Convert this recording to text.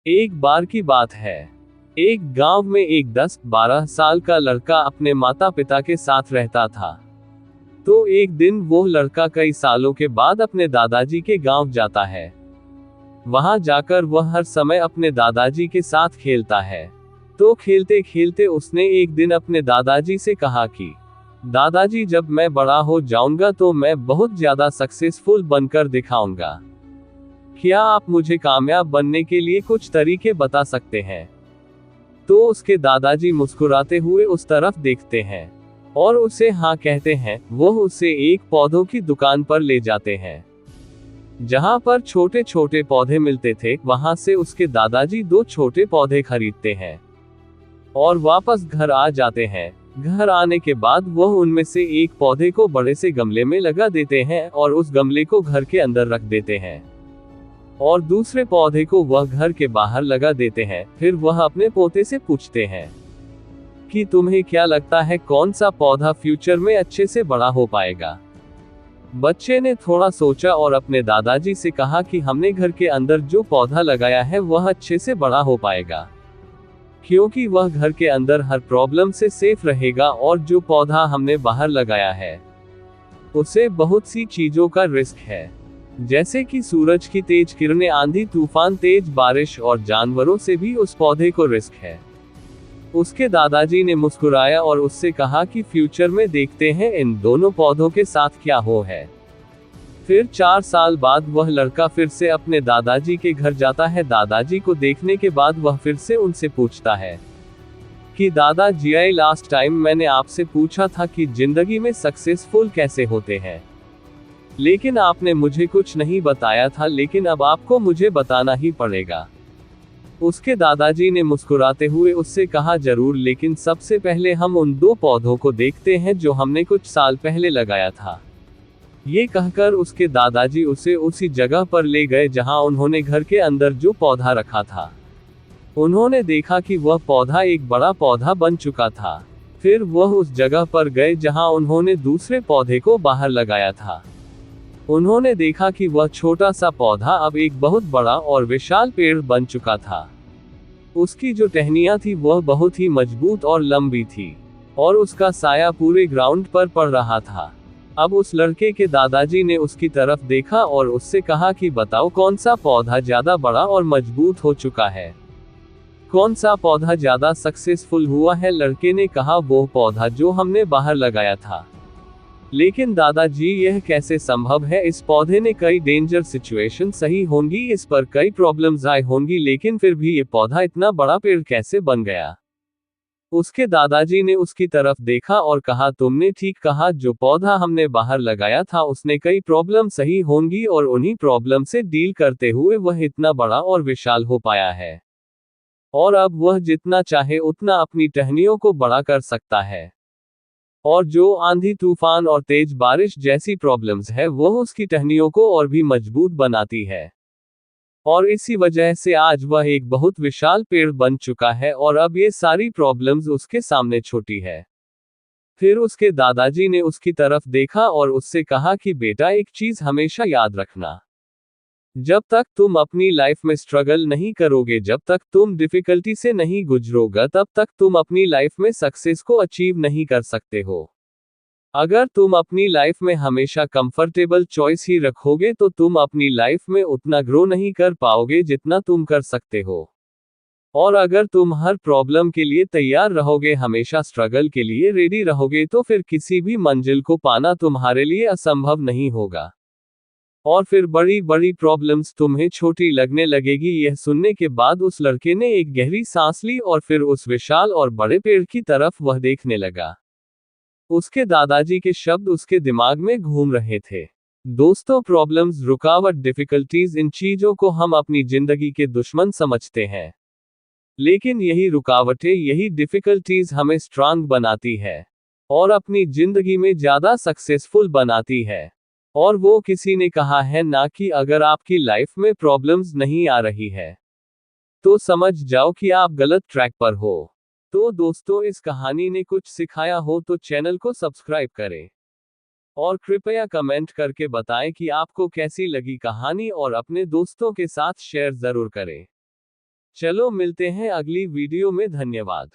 एक बार की बात है। एक गांव में एक 10-12 साल का लड़का अपने माता पिता के साथ रहता था। तो एक दिन वो लड़का कई सालों के बाद अपने दादाजी के गांव जाता है। वहां जाकर वह हर समय अपने दादाजी के साथ खेलता है। तो खेलते खेलते उसने एक दिन अपने दादाजी से कहा कि दादाजी, जब मैं बड़ा हो जाऊंगा तो मैं बहुत ज्यादा सक्सेसफुल बनकर दिखाऊंगा। क्या आप मुझे कामयाब बनने के लिए कुछ तरीके बता सकते हैं? तो उसके दादाजी मुस्कुराते हुए उस तरफ देखते हैं और उसे हाँ कहते हैं। वो उसे एक पौधों की दुकान पर ले जाते हैं जहां पर छोटे छोटे पौधे मिलते थे। वहां से उसके दादाजी 2 छोटे पौधे खरीदते हैं और वापस घर आ जाते हैं। घर आने के बाद वह उनमें से एक पौधे को बड़े से गमले में लगा देते हैं और उस गमले को घर के अंदर रख देते हैं और दूसरे पौधे को वह घर के बाहर लगा देते हैं। फिर वह अपने पोते से पूछते हैं कि तुम्हें क्या लगता है कौन सा पौधा फ्यूचर में अच्छे से बड़ा हो पाएगा? बच्चे ने थोड़ा सोचा और अपने दादाजी से कहा कि हमने घर के अंदर जो पौधा लगाया है वह अच्छे से बड़ा हो पाएगा, क्योंकि वह घर के अंदर हर प्रॉब्लम से सेफ रहेगा और जो पौधा हमने बाहर लगाया है उसे बहुत सी चीजों का रिस्क है, जैसे कि सूरज की तेज किरणें, आंधी तूफान, तेज बारिश और जानवरों से भी उस पौधे को रिस्क है। उसके दादाजी ने मुस्कुराया और उससे कहा कि फ्यूचर में देखते हैं इन दोनों पौधों के साथ क्या हो है। फिर 4 साल बाद वह लड़का फिर से अपने दादाजी के घर जाता है। दादाजी को देखने के बाद वह फिर से उनसे पूछता है कि दादाजी, लास्ट टाइम मैंने आपसे पूछा था कि जिंदगी में सक्सेसफुल कैसे होते हैं, लेकिन आपने मुझे कुछ नहीं बताया था, लेकिन अब आपको मुझे बताना ही पड़ेगा। उसके दादाजी ने मुस्कुराते हुए उससे कहा, जरूर, लेकिन सबसे पहले हम उन 2 पौधों को देखते हैं जो हमने कुछ साल पहले लगाया था। ये कहकर उसके दादाजी उसे उसी जगह पर ले गए जहां उन्होंने घर के अंदर जो पौधा रखा था। उन्होंने देखा कि वह पौधा एक बड़ा पौधा बन चुका था। फिर वह उस जगह पर गए जहां उन्होंने दूसरे पौधे को बाहर लगाया था। उन्होंने देखा कि वह छोटा सा पौधा अब एक बहुत बड़ा और विशाल पेड़ बन चुका था। उसकी जो टहनियां थी वह बहुत ही मजबूत और लंबी थी और उसका साया पूरे ग्राउंड पर पड़ रहा था। अब उस लड़के के दादाजी ने उसकी तरफ देखा और उससे कहा कि बताओ कौन सा पौधा ज्यादा बड़ा और मजबूत हो चुका है, कौन सा पौधा ज्यादा सक्सेसफुल हुआ है? लड़के ने कहा, वो पौधा जो हमने बाहर लगाया था। लेकिन दादाजी, यह कैसे संभव है? इस पौधे ने कई डेंजर सिचुएशन सही होंगी, इस पर कई प्रॉब्लम्स आई होंगी, लेकिन फिर भी ये पौधा इतना बड़ा पेड़ कैसे बन गया? उसके दादाजी ने उसकी तरफ देखा और कहा, तुमने ठीक कहा, जो पौधा हमने बाहर लगाया था उसने कई प्रॉब्लम सही होंगी और उन्हीं प्रॉब्लम से डील करते हुए वह इतना बड़ा और विशाल हो पाया है और अब वह जितना चाहे उतना अपनी टहनियों को बड़ा कर सकता है। और जो आंधी तूफान और तेज बारिश जैसी प्रॉब्लम्स है वह उसकी टहनियों को और भी मजबूत बनाती है और इसी वजह से आज वह एक बहुत विशाल पेड़ बन चुका है और अब ये सारी प्रॉब्लम्स उसके सामने छोटी है। फिर उसके दादाजी ने उसकी तरफ देखा और उससे कहा कि बेटा, एक चीज हमेशा याद रखना, जब तक तुम अपनी लाइफ में स्ट्रगल नहीं करोगे, जब तक तुम डिफिकल्टी से नहीं गुजरोगे, तब तक तुम अपनी लाइफ में सक्सेस को अचीव नहीं कर सकते हो। अगर तुम अपनी लाइफ में हमेशा कंफर्टेबल चॉइस ही रखोगे तो तुम अपनी लाइफ में उतना ग्रो नहीं कर पाओगे जितना तुम कर सकते हो। और अगर तुम हर प्रॉब्लम के लिए तैयार रहोगे, हमेशा स्ट्रगल के लिए रेडी रहोगे, तो फिर किसी भी मंजिल को पाना तुम्हारे लिए असंभव नहीं होगा और फिर बड़ी बड़ी प्रॉब्लम्स तुम्हें छोटी लगने लगेगी। यह सुनने के बाद उस लड़के ने एक गहरी सांस ली और फिर उस विशाल और बड़े पेड़ की तरफ वह देखने लगा। उसके दादाजी के शब्द उसके दिमाग में घूम रहे थे। दोस्तों, प्रॉब्लम्स, रुकावट, डिफिकल्टीज, इन चीजों को हम अपनी जिंदगी के दुश्मन समझते हैं, लेकिन यही रुकावटें, यही डिफिकल्टीज हमें स्ट्रांग बनाती है और अपनी जिंदगी में ज्यादा सक्सेसफुल बनाती है। और वो किसी ने कहा है ना कि अगर आपकी लाइफ में प्रॉब्लम्स नहीं आ रही है तो समझ जाओ कि आप गलत ट्रैक पर हो। तो दोस्तों, इस कहानी ने कुछ सिखाया हो तो चैनल को सब्सक्राइब करें और कृपया कमेंट करके बताएं कि आपको कैसी लगी कहानी और अपने दोस्तों के साथ शेयर जरूर करें। चलो मिलते हैं अगली वीडियो में, धन्यवाद।